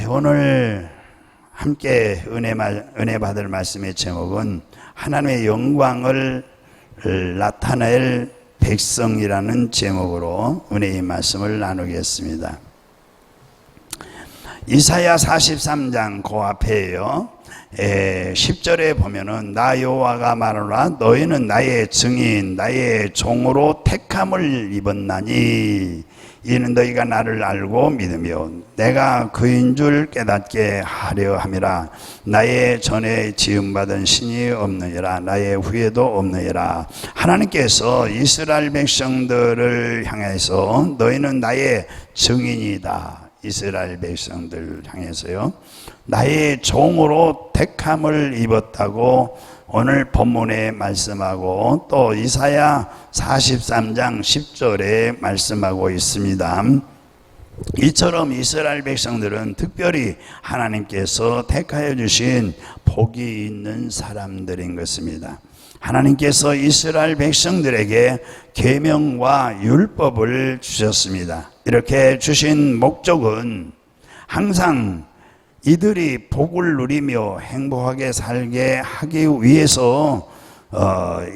오늘 함께 은혜 받을 말씀의 제목은 하나님의 영광을 나타낼 백성이라는 제목으로 은혜의 말씀을 나누겠습니다. 이사야 43장 그 앞에요. 10절에 보면은 나 여호와가 말하노라 너희는 나의 증인 나의 종으로 택함을 입었나니 이는 너희가 나를 알고 믿으며 내가 그인 줄 깨닫게 하려 함이라. 나의 전에 지음받은 신이 없느니라 나의 후에도 없느니라. 하나님께서 이스라엘 백성들을 향해서 너희는 나의 증인이다. 이스라엘 백성들을 향해서요, 나의 종으로 택함을 입었다고 오늘 본문에 말씀하고 또 이사야 43장 10절에 말씀하고 있습니다. 이처럼 이스라엘 백성들은 특별히 하나님께서 택하여 주신 복이 있는 사람들인 것입니다. 하나님께서 이스라엘 백성들에게 계명과 율법을 주셨습니다. 이렇게 주신 목적은 항상 이들이 복을 누리며 행복하게 살게 하기 위해서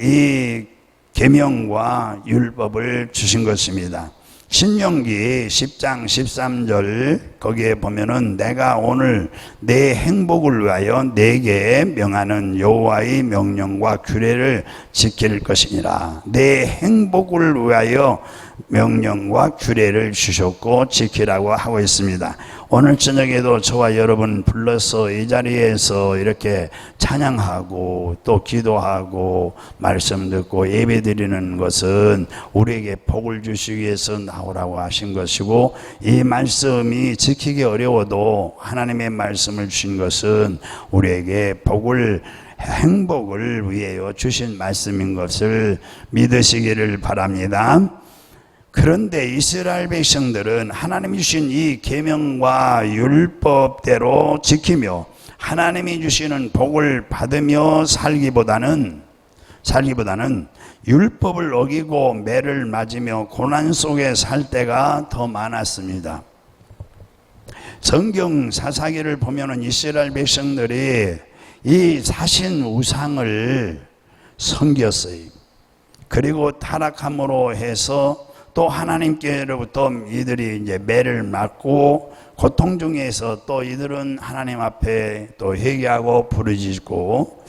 이 계명과 율법을 주신 것입니다. 신명기 10장 13절 거기에 보면은 내가 오늘 내 행복을 위하여 내게 명하는 여호와의 명령과 규례를 지킬 것이니라. 내 행복을 위하여 명령과 규례를 주셨고 지키라고 하고 있습니다. 오늘 저녁에도 저와 여러분 불러서 이 자리에서 이렇게 찬양하고 또 기도하고 말씀 듣고 예배 드리는 것은 우리에게 복을 주시기 위해서 나오라고 하신 것이고, 이 말씀이 지키기 어려워도 하나님의 말씀을 주신 것은 우리에게 복을 행복을 위하여 주신 말씀인 것을 믿으시기를 바랍니다. 그런데 이스라엘 백성들은 하나님이 주신 이 계명과 율법대로 지키며 하나님이 주시는 복을 받으며 살기보다는 율법을 어기고 매를 맞으며 고난 속에 살 때가 더 많았습니다. 성경 사사기를 보면은 이스라엘 백성들이 이 사신 우상을 섬겼어요. 그리고 타락함으로 해서 또 하나님께로부터 이들이 이제 매를 맞고 고통 중에서 또 이들은 하나님 앞에 또 회개하고 부르짖고,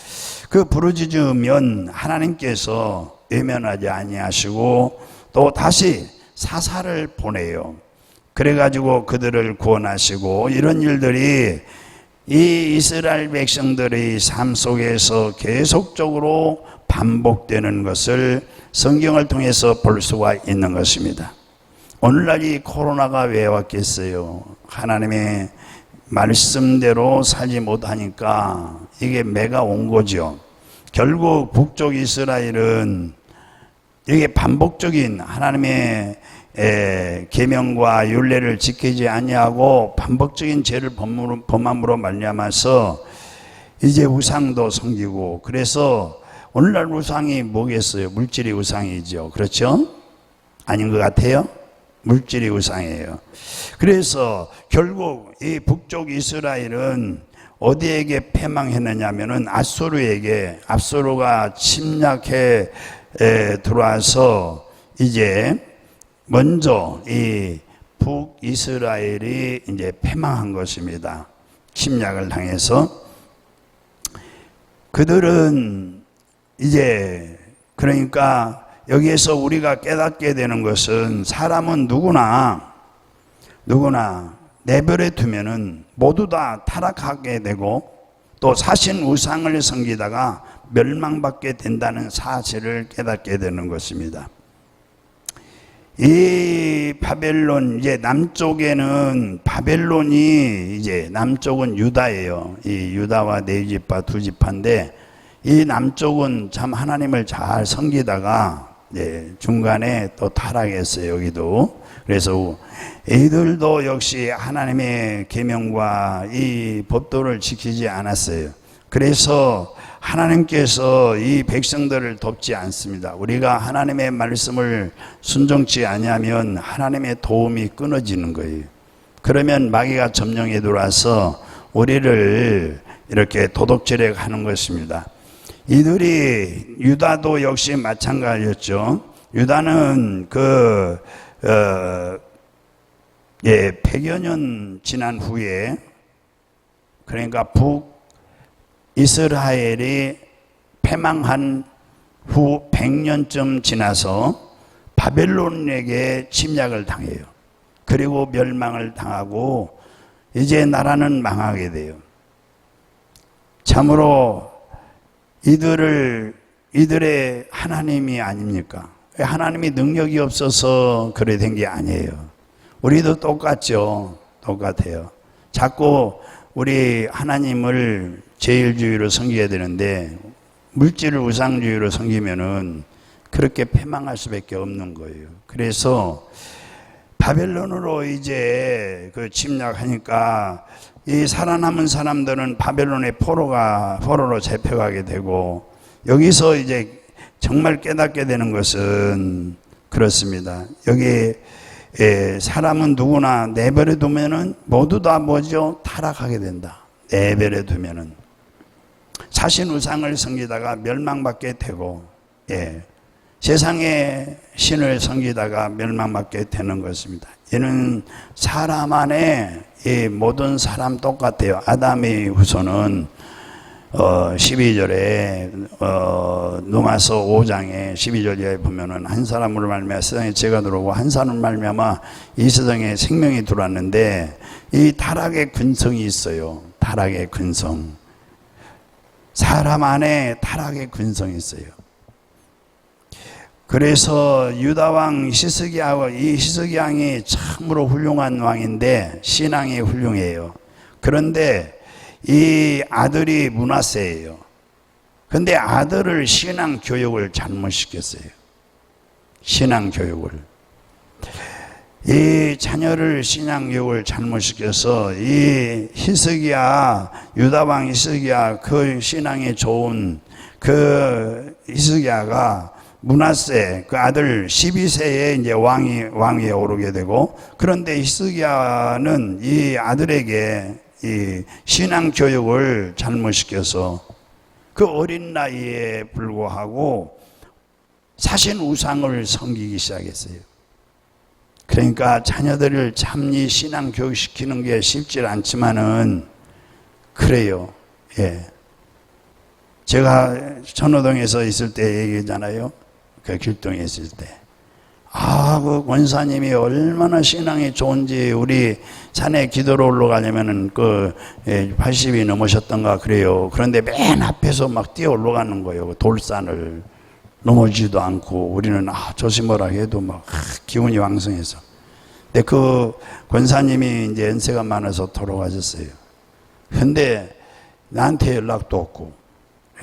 그 부르짖으면 하나님께서 외면하지 아니하시고 또 다시 사사를 보내요. 그래가지고 그들을 구원하시고, 이런 일들이 이 이스라엘 백성들의 삶 속에서 계속적으로 반복되는 것을 성경을 통해서 볼 수가 있는 것입니다. 오늘날 이 코로나가 왜 왔겠어요? 하나님의 말씀대로 살지 못하니까 이게 매가 온 거죠. 결국 북쪽 이스라엘은 이게 반복적인 하나님의 계명과 율례를 지키지 아니하고 반복적인 죄를 범함으로 말미암아서 이제 우상도 섬기고, 그래서 오늘날 우상이 뭐겠어요? 물질이 우상이죠. 그렇죠? 아닌 것 같아요? 물질이 우상이에요. 그래서 결국 이 북쪽 이스라엘은 어디에게 패망했느냐면은 압수르가 침략해 들어와서 이제 먼저 이 북이스라엘이 이제 패망한 것입니다. 침략을 당해서. 그들은 이제 그러니까 여기에서 우리가 깨닫게 되는 것은 사람은 누구나 내버려 두면은 모두 다 타락하게 되고 또 사신 우상을 섬기다가 멸망받게 된다는 사실을 깨닫게 되는 것입니다. 이 바벨론, 이제 남쪽에는 바벨론이, 이제 남쪽은 유다예요. 이 유다와 네 지파 두 지파인데 이 남쪽은 참 하나님을 잘 섬기다가 중간에 또 타락했어요. 여기도. 그래서 이들도 역시 하나님의 계명과 이 법도를 지키지 않았어요. 그래서 하나님께서 이 백성들을 돕지 않습니다. 우리가 하나님의 말씀을 순종치 아니하면 하나님의 도움이 끊어지는 거예요. 그러면 마귀가 점령에 들어와서 우리를 이렇게 도둑질해 가는 것입니다. 이들이 유다도 역시 마찬가지였죠. 유다는 100여 년 지난 후에, 그러니까 북이스라엘이 패망한 후 100년쯤 지나서 바벨론에게 침략을 당해요. 그리고 멸망을 당하고 이제 나라는 망하게 돼요. 참으로 이들의 하나님이 아닙니까? 하나님이 능력이 없어서 그래 된 게 아니에요. 우리도 똑같죠. 똑같아요. 자꾸 우리 하나님을 제일주의로 섬겨야 되는데 물질을 우상주의로 섬기면은 그렇게 패망할 수밖에 없는 거예요. 그래서 바벨론으로 이제 침략하니까 이 살아남은 사람들은 바벨론의 포로로 잡혀가게 되고, 여기서 이제 정말 깨닫게 되는 것은 그렇습니다. 여기 사람은 누구나 내버려 두면은 모두 다 뭐죠? 타락하게 된다. 내버려 두면은 자신 우상을 섬기다가 멸망받게 되고, 세상의 신을 섬기다가 멸망받게 되는 것입니다. 이는 사람 안에 모든 사람 똑같아요. 아담의 후손은 12절에 누가서 5장에 12절에 보면은 한 사람으로 말미암아 세상에 죄가 들어오고 한 사람으로 말미암아 이 세상에 생명이 들어왔는데, 이 타락의 근성이 있어요. 타락의 근성. 사람 안에 타락의 근성이 있어요. 그래서 유다왕 히스기야하고, 이 히스기야왕이 참으로 훌륭한 왕인데 신앙이 훌륭해요. 그런데 이 아들이 므낫세예요. 그런데 아들을 신앙 교육을 잘못 시켰어요. 신앙 교육을. 이 자녀를 신앙 교육을 잘못 시켜서 이 히스기야, 유다왕 히스기야, 그 신앙이 좋은 그 히스기야가 므낫세 그 아들 12세에 이제 왕위에 오르게 되고, 그런데 히스기야는 이 아들에게 이 신앙 교육을 잘못 시켜서 그 어린 나이에 불구하고 사신 우상을 섬기기 시작했어요. 그러니까 자녀들을 참니 신앙 교육시키는 게 쉽지 않지만은 그래요. 제가 전호동에서 있을 때 얘기했잖아요. 그 길동에 있을 때. 그 권사님이 얼마나 신앙이 좋은지, 우리 산에 기도로 올라가려면은 80이 넘으셨던가 그래요. 그런데 맨 앞에서 막 뛰어 올라가는 거예요. 돌산을. 넘어지도 않고, 우리는 조심하라 해도 막 기운이 왕성해서. 근데 그 권사님이 이제 연세가 많아서 돌아가셨어요. 근데 나한테 연락도 없고,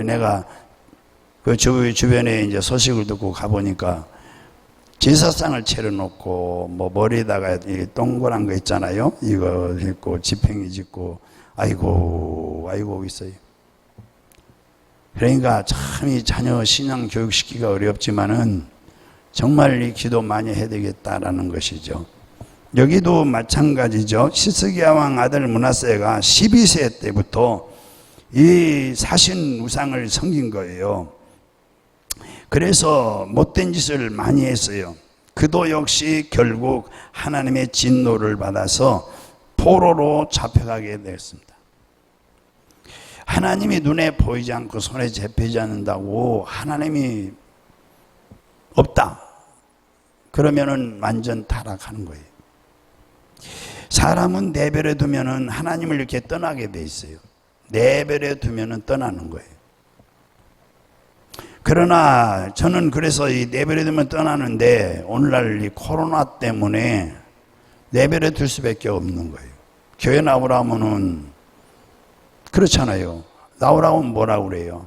내가 그 주변에 이제 소식을 듣고 가보니까 제사상을 차려놓고, 뭐 머리에다가 이 동그란 거 있잖아요. 이거 있고 지팽이 짓고, 아이고 있어요. 그러니까 참 이 자녀 신앙 교육시키기가 어렵지만은 정말 이 기도 많이 해야 되겠다라는 것이죠. 여기도 마찬가지죠. 히스기야 왕 아들 므낫세가 12세 때부터 이 사신 우상을 섬긴 거예요. 그래서 못된 짓을 많이 했어요. 그도 역시 결국 하나님의 진노를 받아서 포로로 잡혀가게 되었습니다. 하나님이 눈에 보이지 않고 손에 잡히지 않는다고 하나님이 없다. 그러면은 완전 타락하는 거예요. 사람은 내버려 두면은 하나님을 이렇게 떠나게 돼 있어요. 내버려 두면은 떠나는 거예요. 그러나 저는 그래서 이 내버려 두면 떠나는데, 오늘날 이 코로나 때문에 내버려 둘 수밖에 없는 거예요. 교회 나오라면은 그렇잖아요. 나오라고 하면 뭐라고 그래요?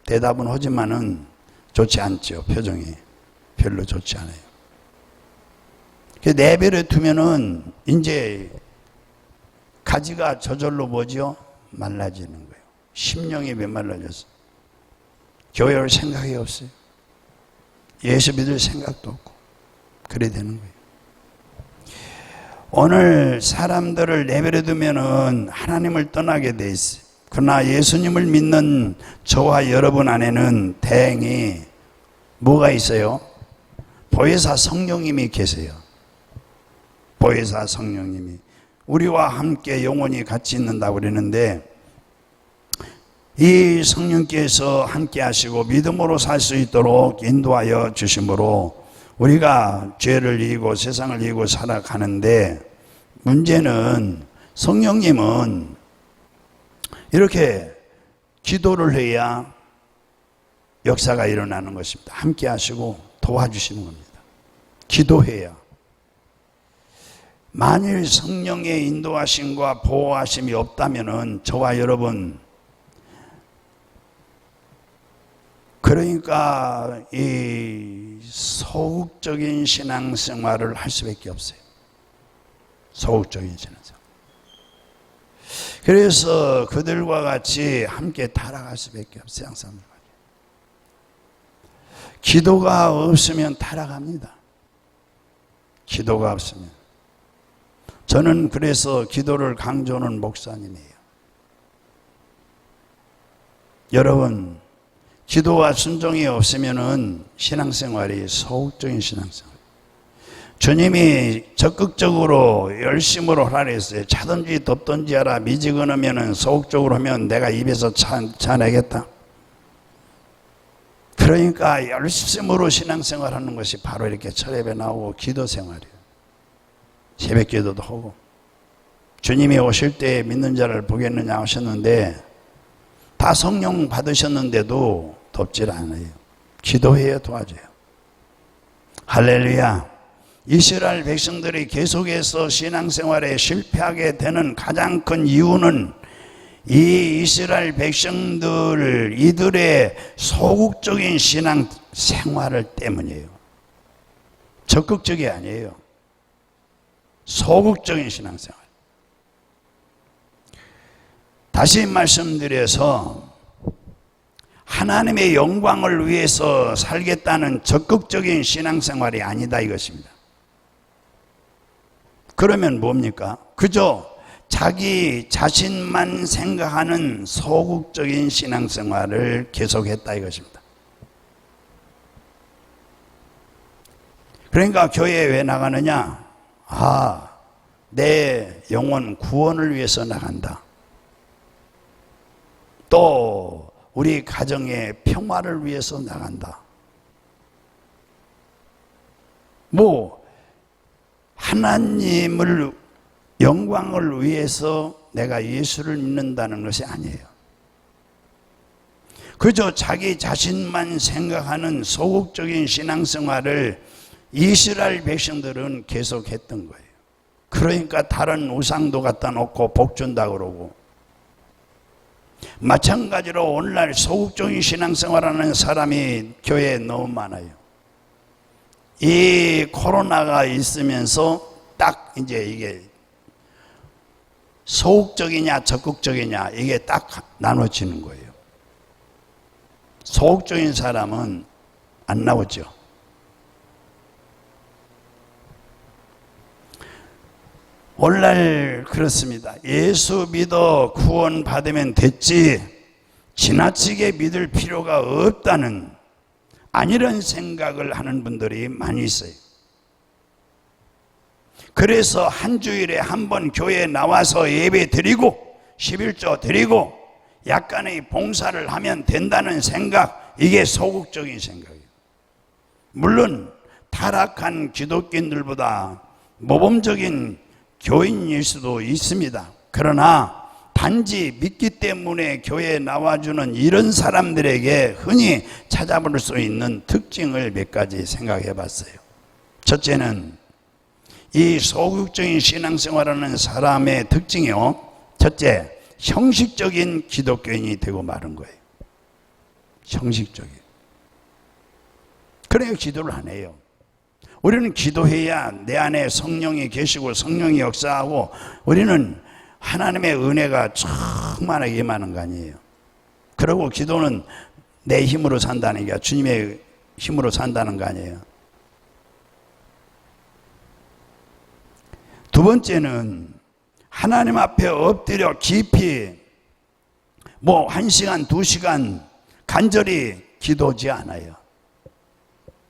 대답은 하지만은 좋지 않죠. 표정이 별로 좋지 않아요. 내버려 두면은 이제 가지가 저절로 뭐죠? 말라지는 거예요. 심령이 메말라져서 교회 올 생각이 없어요. 예수 믿을 생각도 없고 그래 되는 거예요. 오늘 사람들을 내버려 두면은 하나님을 떠나게 돼 있어요. 그러나 예수님을 믿는 저와 여러분 안에는 다행히 뭐가 있어요? 보혜사 성령님이 계세요. 보혜사 성령님이 우리와 함께 영원히 같이 있는다고 그러는데, 이 성령께서 함께 하시고 믿음으로 살 수 있도록 인도하여 주심으로 우리가 죄를 이기고 세상을 이기고 살아가는데, 문제는 성령님은 이렇게 기도를 해야 역사가 일어나는 것입니다. 함께 하시고 도와주시는 겁니다. 기도해야. 만일 성령의 인도하심과 보호하심이 없다면은 저와 여러분, 그러니까 이 소극적인 신앙생활을 할 수밖에 없어요. 소극적인 신앙생활. 그래서 그들과 같이 함께 타락할 수밖에 없어요. 항상. 기도가 없으면 타락합니다. 기도가 없으면. 저는 그래서 기도를 강조하는 목사님이에요. 여러분, 기도와 순종이 없으면은 신앙생활이 소극적인 신앙생활. 주님이 적극적으로 열심으로 하라 했어요. 차든지 덥든지 하라. 미지근하면은 소극적으로 하면 내가 입에서 차내겠다. 그러니까 열심으로 신앙생활 하는 것이 바로 이렇게 철회에 나오고 기도 생활이에요. 새벽 기도도 하고. 주님이 오실 때 믿는 자를 보겠느냐 하셨는데, 다 성령 받으셨는데도 돕질 않아요. 기도해야 도와줘요. 할렐루야. 이스라엘 백성들이 계속해서 신앙생활에 실패하게 되는 가장 큰 이유는 이 이스라엘 백성들, 이들의 소극적인 신앙생활을 때문이에요. 적극적이 아니에요. 소극적인 신앙생활. 다시 말씀드려서 하나님의 영광을 위해서 살겠다는 적극적인 신앙생활이 아니다 이것입니다. 그러면 뭡니까? 그저 자기 자신만 생각하는 소극적인 신앙생활을 계속했다 이것입니다. 그러니까 교회에 왜 나가느냐? 내 영혼 구원을 위해서 나간다. 또 우리 가정의 평화를 위해서 나간다. 하나님을 영광을 위해서 내가 예수를 믿는다는 것이 아니에요. 그저 자기 자신만 생각하는 소극적인 신앙생활을 이스라엘 백성들은 계속했던 거예요. 그러니까 다른 우상도 갖다 놓고 복 준다 그러고, 마찬가지로 오늘날 소극적인 신앙생활하는 사람이 교회에 너무 많아요. 이 코로나가 있으면서 딱 이제 이게 소극적이냐 적극적이냐 이게 딱 나눠지는 거예요. 소극적인 사람은 안 나오죠. 오늘날 그렇습니다. 예수 믿어 구원 받으면 됐지 지나치게 믿을 필요가 없다는 아니런 생각을 하는 분들이 많이 있어요. 그래서 한 주일에 한 번 교회에 나와서 예배 드리고 11조 드리고 약간의 봉사를 하면 된다는 생각, 이게 소극적인 생각이에요. 물론 타락한 기독교인들보다 모범적인 교인일 수도 있습니다. 그러나 단지 믿기 때문에 교회에 나와주는 이런 사람들에게 흔히 찾아볼 수 있는 특징을 몇 가지 생각해 봤어요. 첫째는 이 소극적인 신앙생활하는 사람의 특징이요. 첫째, 형식적인 기독교인이 되고 마는 거예요. 형식적인. 그래야 기도를 안 해요. 우리는 기도해야 내 안에 성령이 계시고 성령이 역사하고 우리는 하나님의 은혜가 충만하게 임하는 거 아니에요. 그리고 기도는 내 힘으로 산다는 게 아니라 주님의 힘으로 산다는 거 아니에요. 두 번째는 하나님 앞에 엎드려 깊이 1시간, 2시간 간절히 기도지 않아요.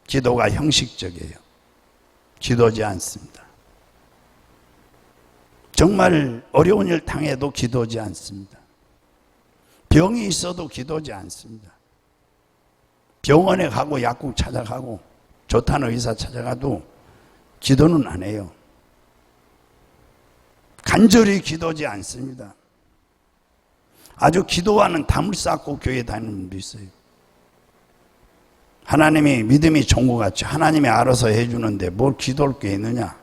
기도가 형식적이에요. 기도지 않습니다. 정말 어려운 일 당해도 기도지 않습니다. 병이 있어도 기도지 않습니다. 병원에 가고 약국 찾아가고 좋다는 의사 찾아가도 기도는 안 해요. 간절히 기도지 않습니다. 아주 기도하는 담을 쌓고 교회 다니는 분도 있어요. 하나님이 믿음이 좋은 것 같죠. 하나님이 알아서 해주는데 뭘 기도할 게 있느냐.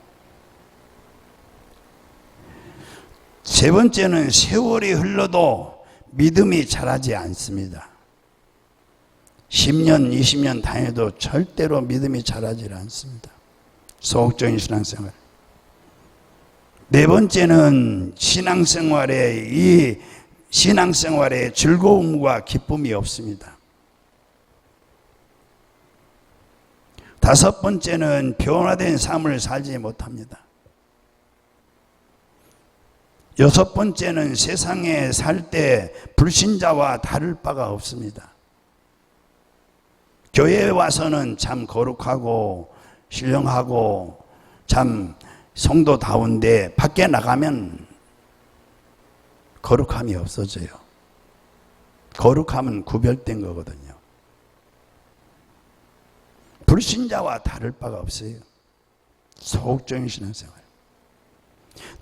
세 번째는 세월이 흘러도 믿음이 자라지 않습니다. 10년, 20년 다녀도 절대로 믿음이 자라지 않습니다. 소극적인 신앙생활. 네 번째는 신앙생활에 즐거움과 기쁨이 없습니다. 다섯 번째는 변화된 삶을 살지 못합니다. 여섯 번째는 세상에 살 때 불신자와 다를 바가 없습니다. 교회에 와서는 참 거룩하고 신령하고 참 성도다운데 밖에 나가면 거룩함이 없어져요. 거룩함은 구별된 거거든요. 불신자와 다를 바가 없어요. 소극적인 신앙생활.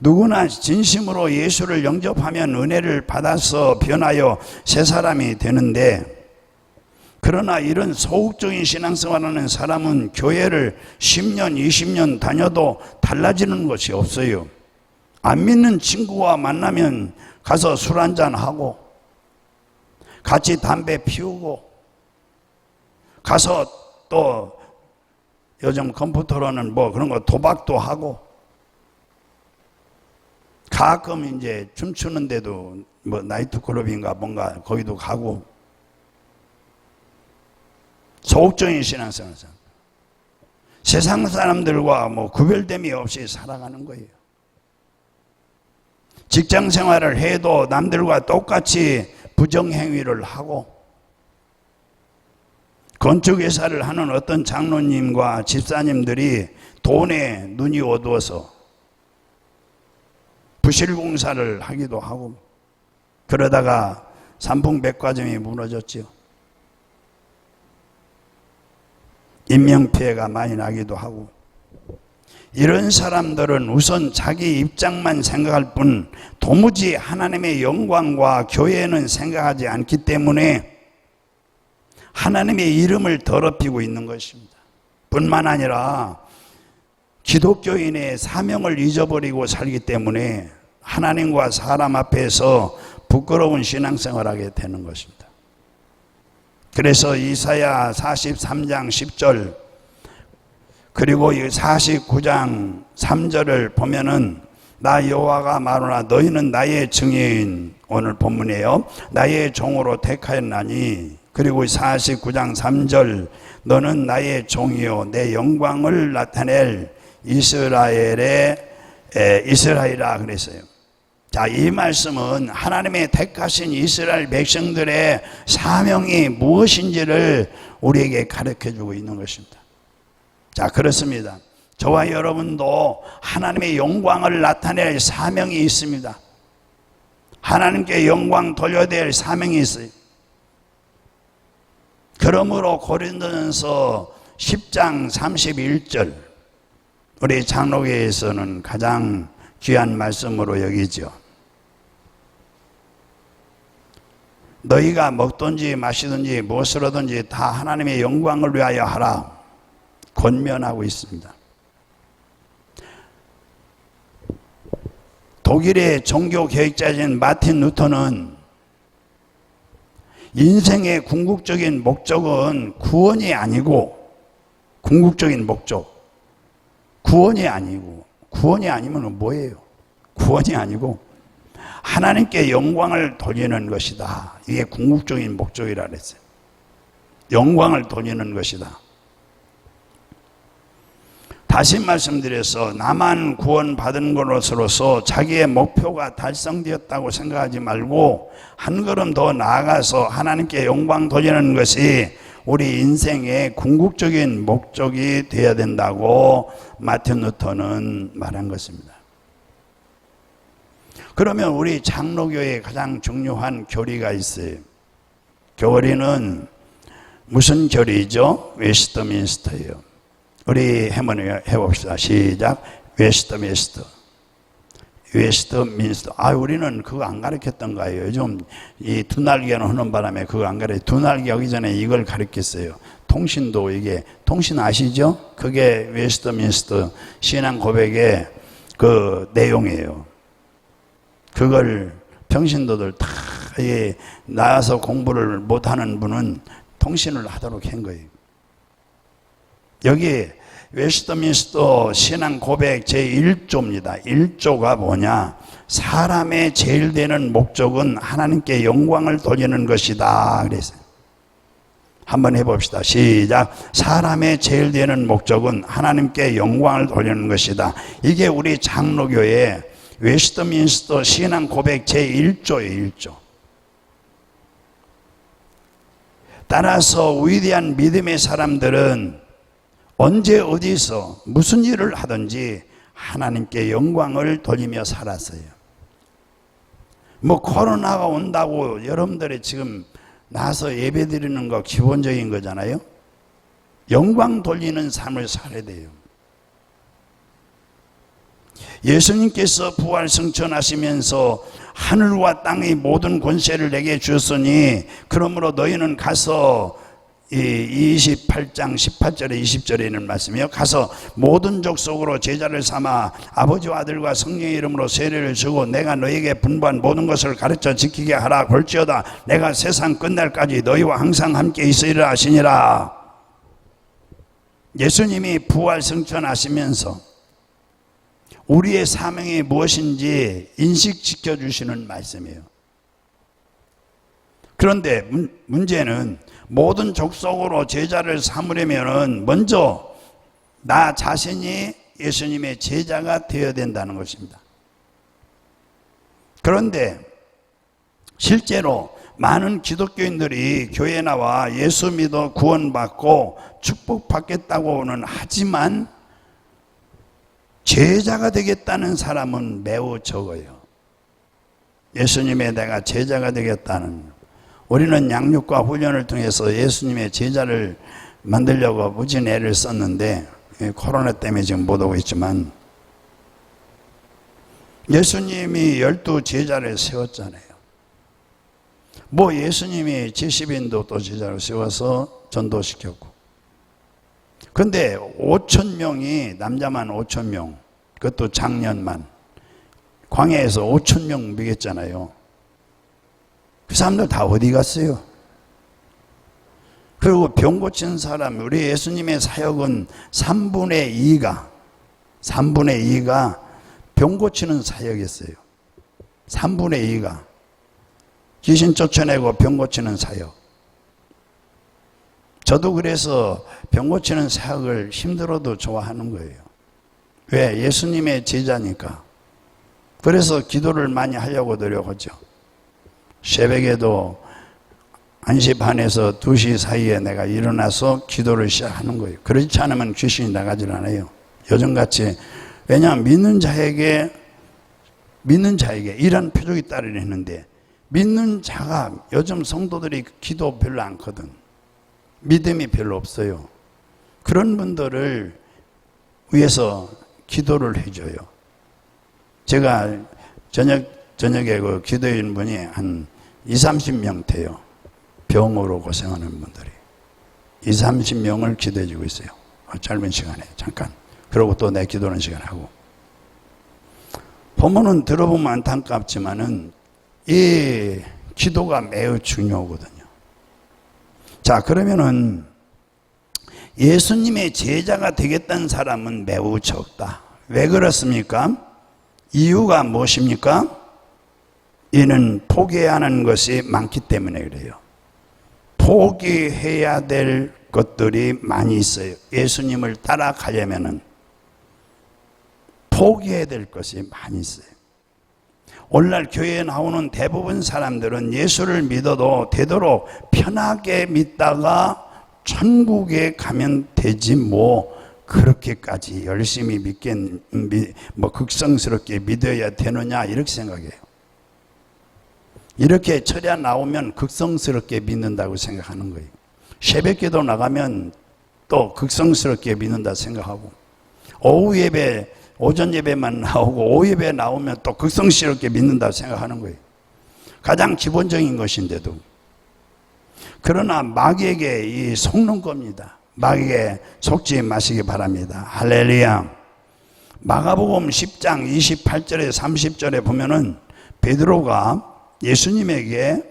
누구나 진심으로 예수를 영접하면 은혜를 받아서 변하여 새 사람이 되는데, 그러나 이런 소극적인 신앙생활하는 사람은 교회를 10년, 20년 다녀도 달라지는 것이 없어요. 안 믿는 친구와 만나면 가서 술 한잔하고 같이 담배 피우고 가서 또 요즘 컴퓨터로는 그런 거 도박도 하고 가끔 이제 춤추는데도 나이트클럽인가 뭔가 거기도 가고 소극적인 신앙생활. 세상 사람들과 구별됨이 없이 살아가는 거예요. 직장 생활을 해도 남들과 똑같이 부정행위를 하고, 건축회사를 하는 어떤 장로님과 집사님들이 돈에 눈이 어두워서 부실공사를 하기도 하고, 그러다가 삼풍백화점이 무너졌죠. 인명피해가 많이 나기도 하고, 이런 사람들은 우선 자기 입장만 생각할 뿐 도무지 하나님의 영광과 교회는 생각하지 않기 때문에 하나님의 이름을 더럽히고 있는 것입니다. 뿐만 아니라 기독교인의 사명을 잊어버리고 살기 때문에 하나님과 사람 앞에서 부끄러운 신앙생활을 하게 되는 것입니다. 그래서 이사야 43장 10절 그리고 49장 3절을 보면은 나 여호와가 말하노라 너희는 나의 증인, 오늘 본문이에요. 나의 종으로 택하였나니, 그리고 49장 3절 너는 나의 종이요 내 영광을 나타낼 이스라엘이라 그랬어요. 자, 이 말씀은 하나님의 택하신 이스라엘 백성들의 사명이 무엇인지를 우리에게 가르쳐주고 있는 것입니다. 자, 그렇습니다. 저와 여러분도 하나님의 영광을 나타낼 사명이 있습니다. 하나님께 영광 돌려야 될 사명이 있어요. 그러므로 고린도전서 10장 31절 우리 장로교에서는 가장 귀한 말씀으로 여기죠. 너희가 먹든지 마시든지 무엇을 하든지 다 하나님의 영광을 위하여 하라 권면하고 있습니다. 독일의 종교 개혁자인 마틴 루터는 인생의 궁극적인 목적은 구원이 아니고, 궁극적인 목적 구원이 아니면 뭐예요? 구원이 아니고 하나님께 영광을 돌리는 것이다. 이게 궁극적인 목적이라 그랬어요. 영광을 돌리는 것이다. 다시 말씀드려서 나만 구원받은 것으로서 자기의 목표가 달성되었다고 생각하지 말고 한 걸음 더 나아가서 하나님께 영광 돌리는 것이 우리 인생의 궁극적인 목적이 되어야 된다고 마틴 루터는 말한 것입니다. 그러면 우리 장로교에 가장 중요한 교리가 있어요. 교리는 무슨 교리죠? 웨스트민스터예요. 우리 한번 해봅시다. 시작. 웨스트민스터. 웨스트민스터. 우리는 그거 안 가르쳤던 거예요. 요즘 이 두날개는 하는 바람에 그거 안 가르쳐. 두날개 하기 전에 이걸 가르쳤어요. 통신도 이게, 통신 아시죠? 그게 웨스트민스터 신앙 고백의 그 내용이에요. 그걸 평신도들 다 나와서 공부를 못하는 분은 통신을 하도록 한 거예요. 여기 웨스트민스터 신앙 고백 제1조입니다. 1조가 뭐냐? 사람의 제일 되는 목적은 하나님께 영광을 돌리는 것이다 그랬어요. 한번 해봅시다. 시작. 사람의 제일 되는 목적은 하나님께 영광을 돌리는 것이다. 이게 우리 장로교의 웨스트민스터 신앙 고백 제1조예요. 1조. 따라서 위대한 믿음의 사람들은 언제 어디서 무슨 일을 하든지 하나님께 영광을 돌리며 살았어요. 뭐 코로나가 온다고 여러분들이 지금 나서 예배 드리는 거 기본적인 거잖아요. 영광 돌리는 삶을 살아야 돼요. 예수님께서 부활 승천하시면서 하늘과 땅의 모든 권세를 내게 주었으니 그러므로 너희는 가서 이 28장 18절에 20절에 있는 말씀이요. 가서 모든 족속으로 제자를 삼아 아버지와 아들과 성령의 이름으로 세례를 주고 내가 너에게 분부한 모든 것을 가르쳐 지키게 하라. 볼지어다 내가 세상 끝날까지 너희와 항상 함께 있으리라 하시니라. 예수님이 부활 승천하시면서 우리의 사명이 무엇인지 인식시켜 주시는 말씀이에요. 그런데 문제는 모든 족속으로 제자를 삼으려면 먼저 나 자신이 예수님의 제자가 되어야 된다는 것입니다. 그런데 실제로 많은 기독교인들이 교회에 나와 예수 믿어 구원받고 축복받겠다고는 하지만 제자가 되겠다는 사람은 매우 적어요. 예수님의 내가 제자가 되겠다는. 우리는 양육과 훈련을 통해서 예수님의 제자를 만들려고 무진 애를 썼는데 코로나 때문에 지금 못 오고 있지만 예수님이 12 제자를 세웠잖아요. 뭐 예수님이 70인도 또 제자를 세워서 전도시켰고 근데 5,000명이 남자만 5,000명 그것도 작년만 광야에서 5,000명 먹였잖아요. 그 사람들 다 어디 갔어요? 그리고 병 고친 사람 우리 예수님의 사역은 3분의 2가 병 고치는 사역이었어요. 3분의 2가 귀신 쫓아내고 병 고치는 사역. 저도 그래서 병 고치는 사역을 힘들어도 좋아하는 거예요. 왜? 예수님의 제자니까. 그래서 기도를 많이 하려고 노력하죠. 새벽에도 1시 반에서 2시 사이에 내가 일어나서 기도를 시작하는 거예요. 그렇지 않으면 귀신이 나가질 않아요. 요즘같이. 왜냐하면 믿는 자에게 이런 표적이 따르려 했는데 믿는 자가 요즘 성도들이 기도 별로 않거든. 믿음이 별로 없어요. 그런 분들을 위해서 기도를 해줘요. 제가 저녁에 그 기도인 분이 한 20-30명 돼요. 병으로 고생하는 분들이 20-30명을 기도해 주고 있어요. 짧은 시간에 잠깐. 그러고 또 내 기도하는 시간 하고. 본문은 들어보면 안타깝지만은 이 기도가 매우 중요하거든요. 자, 그러면은 예수님의 제자가 되겠다는 사람은 매우 적다. 왜 그렇습니까? 이유가 무엇입니까? 이는 포기해야 하는 것이 많기 때문에 그래요. 포기해야 될 것들이 많이 있어요. 예수님을 따라가려면은. 포기해야 될 것이 많이 있어요. 오늘날 교회에 나오는 대부분 사람들은 예수를 믿어도 되도록 편하게 믿다가 천국에 가면 되지 뭐 그렇게까지 열심히 극성스럽게 믿어야 되느냐 이렇게 생각해요. 이렇게 철야 나오면 극성스럽게 믿는다고 생각하는 거예요. 새벽기도 나가면 또 극성스럽게 믿는다 생각하고, 오후 예배, 오전 예배만 나오고 오후 예배 나오면 또 극성스럽게 믿는다고 생각하는 거예요. 가장 기본적인 것인데도. 그러나 마귀에게 이 속는 겁니다. 마귀에게 속지 마시기 바랍니다. 할렐루야. 마가복음 10장 28절에 30절에 보면은 베드로가 예수님에게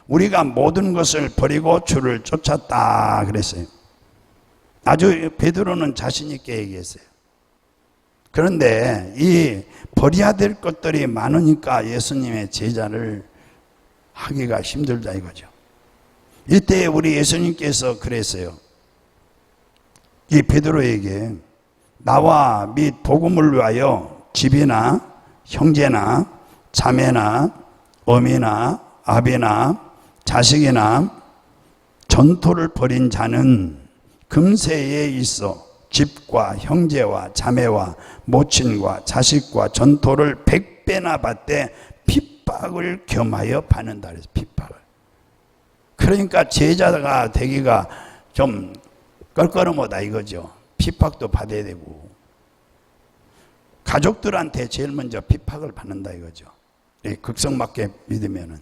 우리가 모든 것을 버리고 주를 쫓았다 그랬어요. 아주 베드로는 자신 있게 얘기했어요. 그런데 이 버려야 될 것들이 많으니까 예수님의 제자를 하기가 힘들다 이거죠. 이때 우리 예수님께서 그랬어요. 이 베드로에게 나와 및 복음을 위하여 집이나 형제나 자매나 어미나 아비나 자식이나 전토를 벌인 자는 금세에 있어 집과 형제와 자매와 모친과 자식과 전토를 100배나 받되 핍박을 겸하여 받는다 그래서 핍박을. 그러니까 제자가 되기가 좀 껄끄러우다 이거죠. 핍박도 받아야 되고 가족들한테 제일 먼저 핍박을 받는다 이거죠. 극성맞게 믿으면은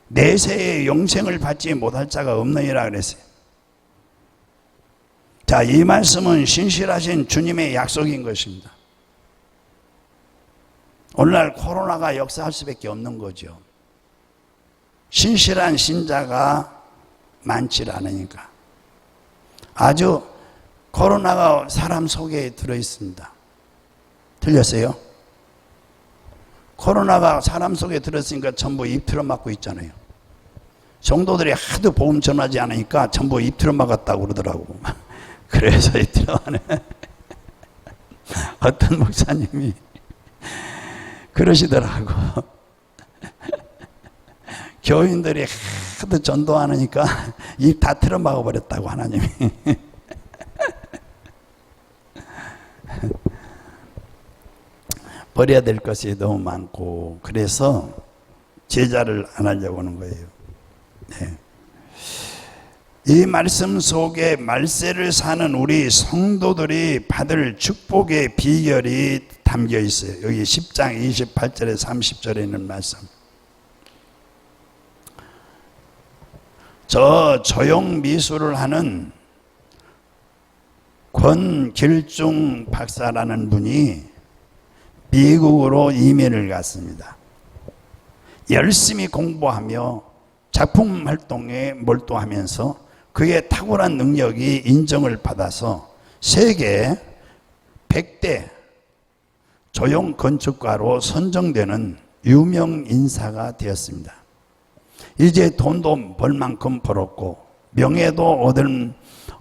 내세의 영생을 받지 못할 자가 없느니라 그랬어요. 자, 이 말씀은 신실하신 주님의 약속인 것입니다. 오늘날 코로나가 역사할 수밖에 없는 거죠. 신실한 신자가 많지 않으니까. 아주 코로나가 사람 속에 들어있습니다. 틀렸어요? 코로나가 사람 속에 들었으니까 전부 입 틀어막고 있잖아요. 성도들이 하도 복음 전하지 않으니까 전부 입 틀어막았다고 그러더라고. 그래서 입 틀어막네. 어떤 목사님이 그러시더라고. 교인들이 하도 전도 안 하니까 입 다 틀어막아 버렸다고 하나님이. 버려야 될 것이 너무 많고 그래서 제자를 안 하려고 하는 거예요. 네. 이 말씀 속에 말세를 사는 우리 성도들이 받을 축복의 비결이 담겨 있어요. 여기 10장 28절에 30절에 있는 말씀. 저 조형 미술을 하는 권길중 박사라는 분이 미국으로 이민을 갔습니다. 열심히 공부하며 작품 활동에 몰두하면서 그의 탁월한 능력이 인정을 받아서 세계 100대 조형 건축가로 선정되는 유명 인사가 되었습니다. 이제 돈도 벌 만큼 벌었고 명예도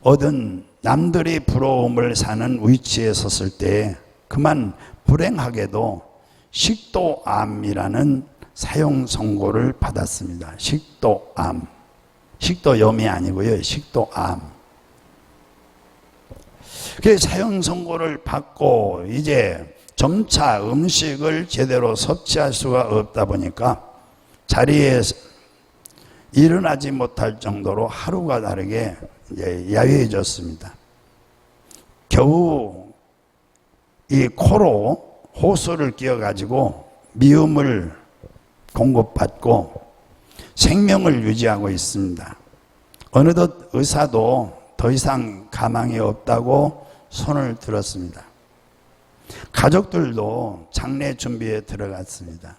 얻은 남들이 부러움을 사는 위치에 섰을 때 그만 불행하게도 식도암이라는 사형 선고를 받았습니다. 식도암. 식도염이 아니고요. 식도암. 그 사형 선고를 받고 이제 점차 음식을 제대로 섭취할 수가 없다 보니까 자리에 일어나지 못할 정도로 하루가 다르게 이제 야위해졌습니다. 겨우 이 코로 호수를 끼워가지고 미음을 공급받고 생명을 유지하고 있습니다. 어느덧 의사도 더 이상 가망이 없다고 손을 들었습니다. 가족들도 장례 준비에 들어갔습니다.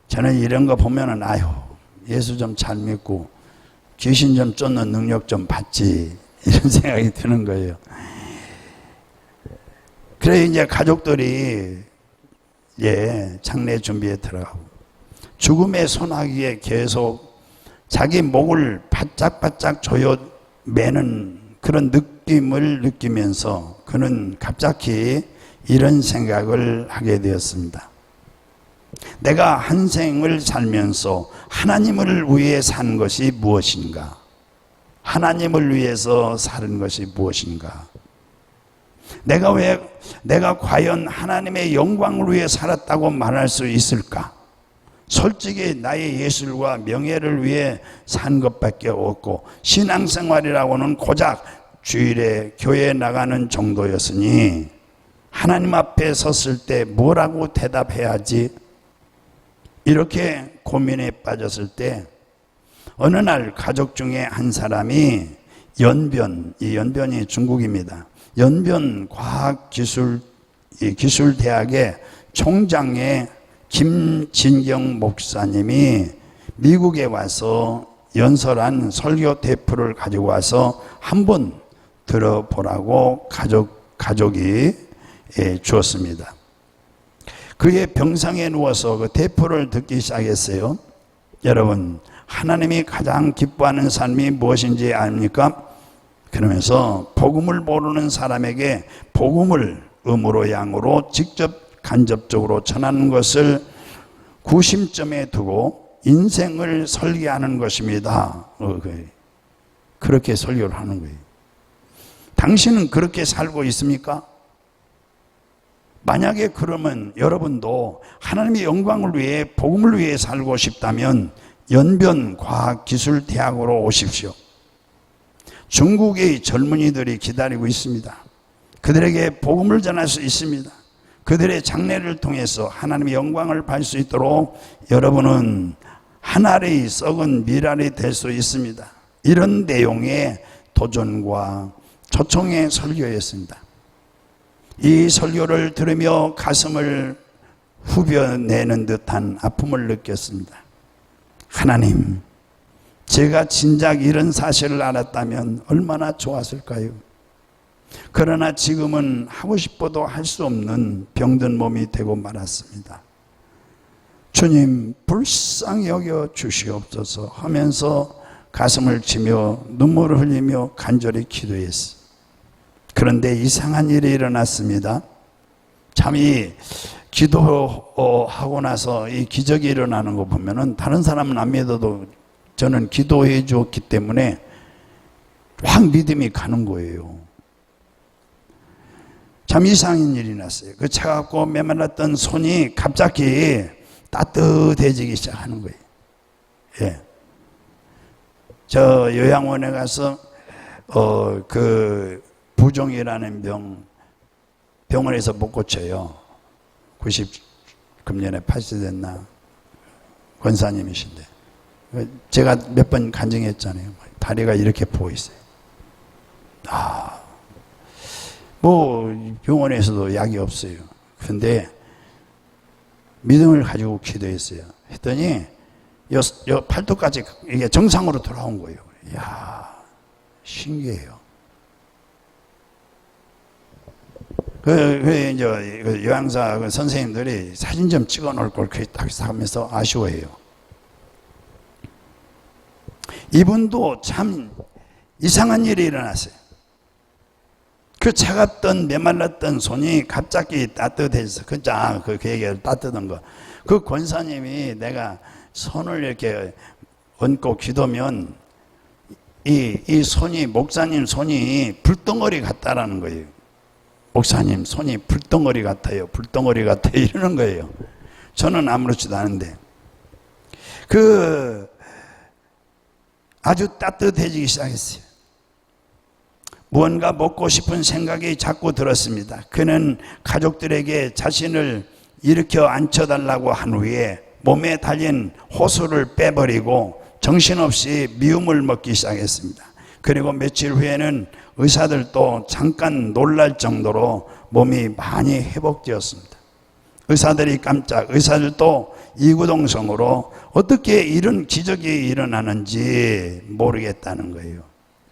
저는 이런 거 보면은 아유 예수 좀 잘 믿고 귀신 좀 쫓는 능력 좀 받지 이런 생각이 드는 거예요. 그래 이제 가족들이 장례 준비에 들어가고 죽음의 소나기에 계속 자기 목을 바짝바짝 조여 매는 그런 느낌을 느끼면서 그는 갑자기 이런 생각을 하게 되었습니다. 내가 한 생을 살면서 하나님을 위해 산 것이 무엇인가? 하나님을 위해서 사는 것이 무엇인가? 내가 과연 하나님의 영광을 위해 살았다고 말할 수 있을까? 솔직히 나의 예술과 명예를 위해 산 것밖에 없고 신앙생활이라고는 고작 주일에 교회에 나가는 정도였으니 하나님 앞에 섰을 때 뭐라고 대답해야지? 이렇게 고민에 빠졌을 때 어느 날 가족 중에 한 사람이 이 연변이 중국입니다. 연변 과학기술대학의 총장의 김진경 목사님이 미국에 와서 연설한 설교 테이프를 가지고 와서 한번 들어보라고 가족이 주었습니다. 그의 병상에 누워서 그 테이프를 듣기 시작했어요. 여러분, 하나님이 가장 기뻐하는 삶이 무엇인지 압니까? 그러면서 복음을 모르는 사람에게 복음을 음으로 양으로 직접 간접적으로 전하는 것을 구심점에 두고 인생을 설계하는 것입니다. 그렇게 설교를 하는 거예요. 당신은 그렇게 살고 있습니까? 만약에 그러면 여러분도 하나님의 영광을 위해 복음을 위해 살고 싶다면 연변과학기술대학으로 오십시오. 중국의 젊은이들이 기다리고 있습니다. 그들에게 복음을 전할 수 있습니다. 그들의 장래를 통해서 하나님의 영광을 받을 수 있도록 여러분은 한 알의 썩은 밀알이 될 수 있습니다. 이런 내용의 도전과 초청의 설교였습니다. 이 설교를 들으며 가슴을 후벼내는 듯한 아픔을 느꼈습니다. 하나님, 제가 진작 이런 사실을 알았다면 얼마나 좋았을까요? 그러나 지금은 하고 싶어도 할 수 없는 병든 몸이 되고 말았습니다. 주님, 불쌍히 여겨 주시옵소서 하면서 가슴을 치며 눈물을 흘리며 간절히 기도했어요. 그런데 이상한 일이 일어났습니다. 참 이 기도하고 나서 이 기적이 일어나는 거 보면은 다른 사람은 안 믿어도 저는 기도해 주었기 때문에 확 믿음이 가는 거예요. 참 이상한 일이 났어요. 그 차갑고 메말랐던 손이 갑자기 따뜻해지기 시작하는 거예요. 예. 저 요양원에 가서 그 부종이라는 병원에서 못 고쳐요. 90금년에 80 됐나 권사님이신데 제가 몇 번 간증했잖아요. 다리가 이렇게 부어 있어요. 뭐 병원에서도 약이 없어요. 그런데 믿음을 가지고 기도했어요. 했더니 요 팔뚝까지 이게 정상으로 돌아온 거예요. 이야, 신기해요. 이제 요양사 선생님들이 사진 좀 찍어 놓을 걸 그렇게 딱 하면서 아쉬워해요. 이분도 참 이상한 일이 일어났어요. 그 차갑던 메말랐던 손이 갑자기 따뜻해져서 그 얘기가 따뜻한 거. 그 권사님이 내가 손을 이렇게 얹고 기도면 이 손이 목사님 손이 불덩어리 같다라는 거예요. 목사님 손이 불덩어리 같아요. 불덩어리 같아요. 이러는 거예요. 저는 아무렇지도 않은데 아주 따뜻해지기 시작했어요. 무언가 먹고 싶은 생각이 자꾸 들었습니다. 그는 가족들에게 자신을 일으켜 앉혀달라고 한 후에 몸에 달린 호수를 빼버리고 정신없이 미움을 먹기 시작했습니다. 그리고 며칠 후에는 의사들도 잠깐 놀랄 정도로 몸이 많이 회복되었습니다. 의사들도 이구동성으로 어떻게 이런 기적이 일어나는지 모르겠다는 거예요.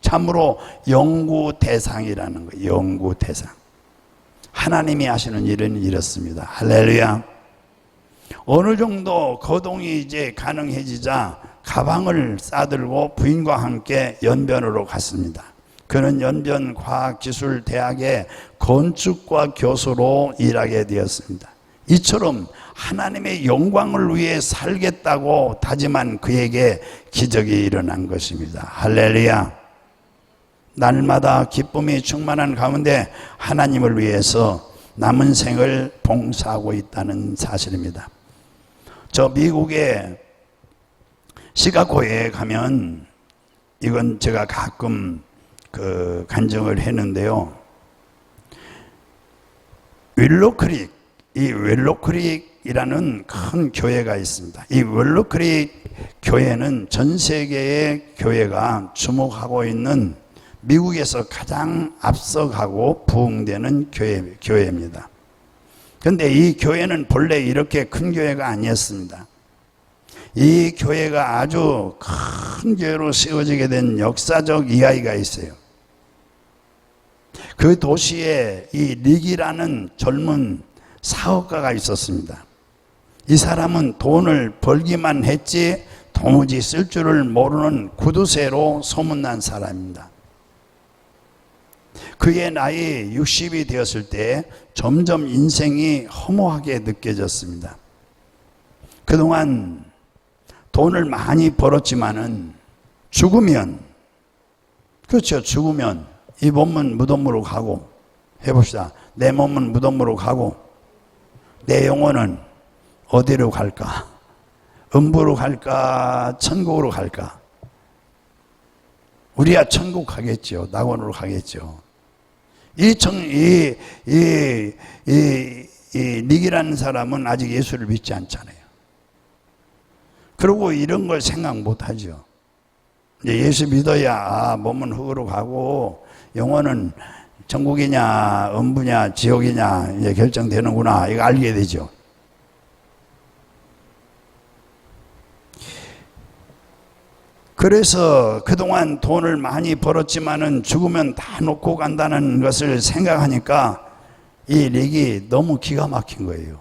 참으로 연구 대상이라는 거예요. 연구 대상. 하나님이 하시는 일은 이렇습니다. 할렐루야. 어느 정도 거동이 이제 가능해지자 가방을 싸들고 부인과 함께 연변으로 갔습니다. 그는 연변과학기술대학의 건축과 교수로 일하게 되었습니다. 이처럼 하나님의 영광을 위해 살겠다고 다짐한 그에게 기적이 일어난 것입니다. 할렐루야. 날마다 기쁨이 충만한 가운데 하나님을 위해서 남은 생을 봉사하고 있다는 사실입니다. 저 미국의 시카고에 가면, 이건 제가 가끔 간증을 했는데요. 윌로크릭, 이 윌로크릭이라는 큰 교회가 있습니다. 이 윌로크릭 교회는 전 세계의 교회가 주목하고 있는 미국에서 가장 앞서가고 부흥되는 교회입니다. 그런데 이 교회는 본래 이렇게 큰 교회가 아니었습니다. 이 교회가 아주 큰 교회로 세워지게 된 역사적 이야기가 있어요. 그 도시에 이 릭이라는 젊은 사업가가 있었습니다. 이 사람은 돈을 벌기만 했지 도무지 쓸 줄을 모르는 구두쇠로 소문난 사람입니다. 그의 나이 60이 되었을 때 점점 인생이 허무하게 느껴졌습니다. 그동안 돈을 많이 벌었지만은 죽으면, 그렇죠, 죽으면 이 몸은 무덤으로 가고, 해봅시다. 내 몸은 무덤으로 가고 내 영혼은 어디로 갈까? 음부로 갈까? 천국으로 갈까? 우리야 천국 가겠죠. 낙원으로 가겠죠. 이 닉이라는 사람은 아직 예수를 믿지 않잖아요. 그리고 이런 걸 생각 못 하죠. 이제 예수 믿어야 몸은 흙으로 가고 영혼은 천국이냐 음부냐 지옥이냐 이제 결정되는구나, 이거 알게 되죠. 그래서 그동안 돈을 많이 벌었지만은 죽으면 다 놓고 간다는 것을 생각하니까 이 릭이 너무 기가 막힌 거예요.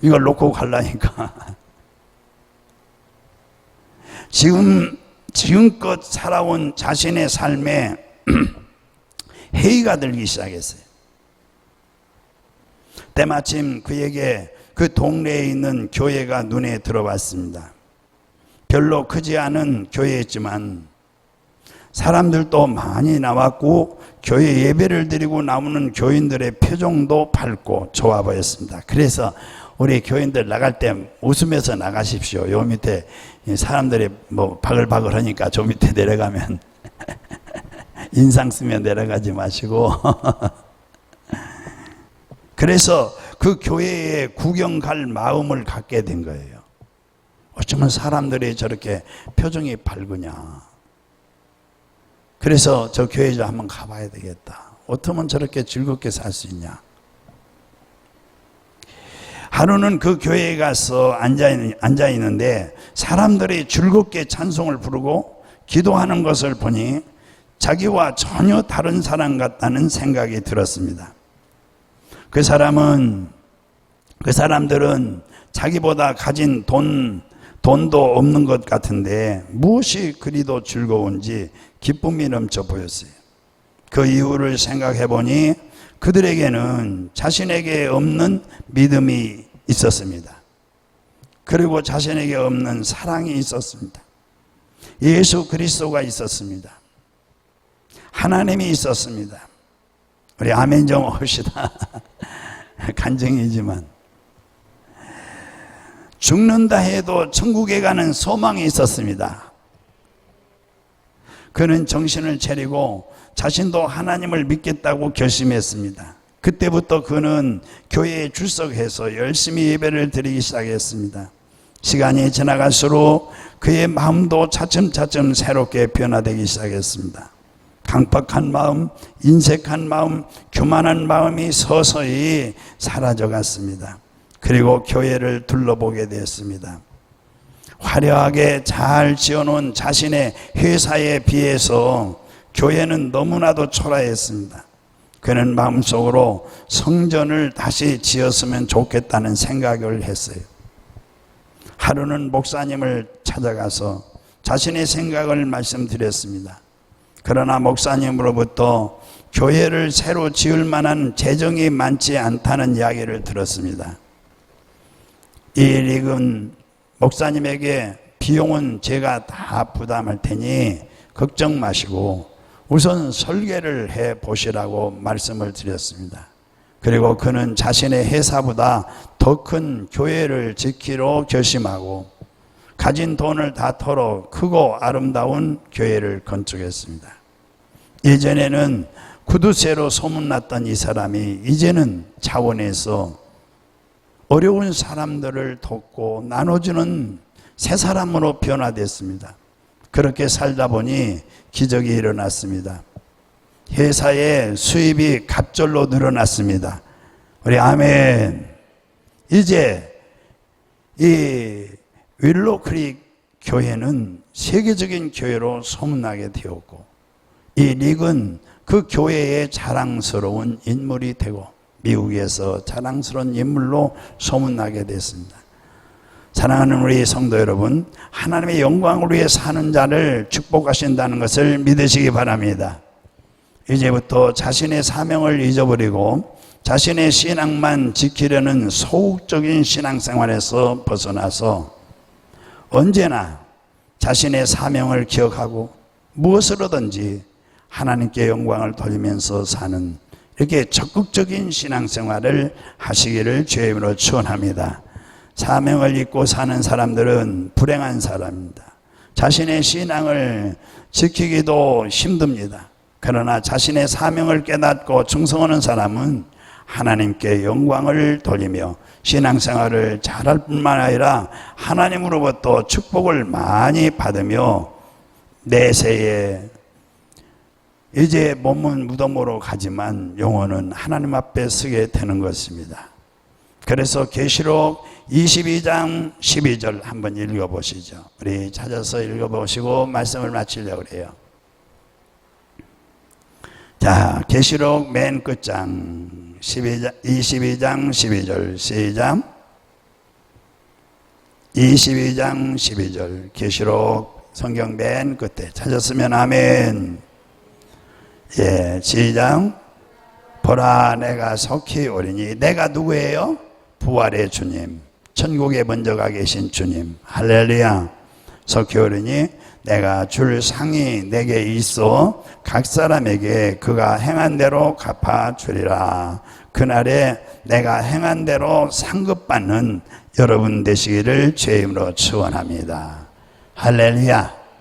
이걸 놓고 가려니까. 지금껏 살아온 자신의 삶에 회의가 들기 시작했어요. 때마침 그에게 그 동네에 있는 교회가 눈에 들어왔습니다. 별로 크지 않은 교회였지만 사람들도 많이 나왔고 교회 예배를 드리고 나오는 교인들의 표정도 밝고 좋아 보였습니다. 그래서 우리 교인들 나갈 때 웃으면서 나가십시오. 요 밑에 사람들이 뭐 바글바글 하니까 저 밑에 내려가면 인상 쓰면 내려가지 마시고 그래서 그 교회에 구경 갈 마음을 갖게 된 거예요. 어쩌면 사람들이 저렇게 표정이 밝으냐. 그래서 저 교회 좀 한번 가봐야 되겠다. 어쩌면 저렇게 즐겁게 살 수 있냐. 하루는 그 같이 가서 앉아 있는데 사람들이 즐겁게 찬송을 부르고 기도하는 것을 보니 자기와 전혀 다른 사람 같다는 생각이 들었습니다. 그 사람들은 자기보다 가진 돈도 없는 것 같은데 무엇이 그리도 즐거운지 기쁨이 넘쳐 보였어요. 그 이유를 생각해 보니 그들에게는 자신에게 없는 믿음이 있었습니다. 그리고 자신에게 없는 사랑이 있었습니다. 예수 그리스도가 있었습니다. 하나님이 있었습니다. 우리 아멘 좀 합시다. 간증이지만 죽는다 해도 천국에 가는 소망이 있었습니다. 그는 정신을 차리고 자신도 하나님을 믿겠다고 결심했습니다. 그때부터 그는 교회에 출석해서 열심히 예배를 드리기 시작했습니다. 시간이 지나갈수록 그의 마음도 차츰차츰 새롭게 변화되기 시작했습니다. 강팍한 마음, 인색한 마음, 교만한 마음이 서서히 사라져갔습니다. 그리고 교회를 둘러보게 되었습니다. 화려하게 잘 지어놓은 자신의 회사에 비해서 교회는 너무나도 초라했습니다. 그는 마음속으로 성전을 다시 지었으면 좋겠다는 생각을 했어요. 하루는 목사님을 찾아가서 자신의 생각을 말씀드렸습니다. 그러나 목사님으로부터 교회를 새로 지을 만한 재정이 많지 않다는 이야기를 들었습니다. 이 리그는 목사님에게 비용은 제가 다 부담할 테니 걱정 마시고 우선 설계를 해 보시라고 말씀을 드렸습니다. 그리고 그는 자신의 회사보다 더 큰 교회를 짓기로 결심하고 가진 돈을 다 털어 크고 아름다운 교회를 건축했습니다. 예전에는 구두쇠로 소문났던 이 사람이 이제는 자원에서 어려운 사람들을 돕고 나눠주는 새 사람으로 변화됐습니다. 그렇게 살다 보니 기적이 일어났습니다. 회사의 수입이 갑절로 늘어났습니다. 우리 아멘. 이제 이 윌로크릭 교회는 세계적인 교회로 소문나게 되었고 이 릭은 그 교회의 자랑스러운 인물이 되고 미국에서 자랑스러운 인물로 소문나게 됐습니다. 사랑하는 우리 성도 여러분, 하나님의 영광을 위해 사는 자를 축복하신다는 것을 믿으시기 바랍니다. 이제부터 자신의 사명을 잊어버리고 자신의 신앙만 지키려는 소극적인 신앙생활에서 벗어나서 언제나 자신의 사명을 기억하고 무엇으로든지 하나님께 영광을 돌리면서 사는 이렇게 적극적인 신앙생활을 하시기를 주의 이름으로 축원합니다. 사명을 잊고 사는 사람들은 불행한 사람입니다. 자신의 신앙을 지키기도 힘듭니다. 그러나 자신의 사명을 깨닫고 충성하는 사람은 하나님께 영광을 돌리며 신앙생활을 잘할 뿐만 아니라 하나님으로부터 축복을 많이 받으며 내세에 이제 몸은 무덤으로 가지만 영혼은 하나님 앞에 서게 되는 것입니다. 그래서 계시록 22장 12절 한번 읽어보시죠. 우리 찾아서 읽어보시고 말씀을 마치려고 해요. 자, 계시록 맨 끝장 22장 12절 시작. 22장 12절 계시록 성경 맨 끝에 찾았으면 아멘. 예, 시작. 보라 내가 속히 오리니. 내가 누구예요? 부활의 주님, 천국에 먼저 가 계신 주님. 할렐루야. 속히 오리니 내가 줄 상이 내게 있어 각 사람에게 그가 행한 대로 갚아주리라. 그날에 내가 행한 대로 상급받는 여러분 되시기를 주의 이름으로 축원합니다. 할렐루야.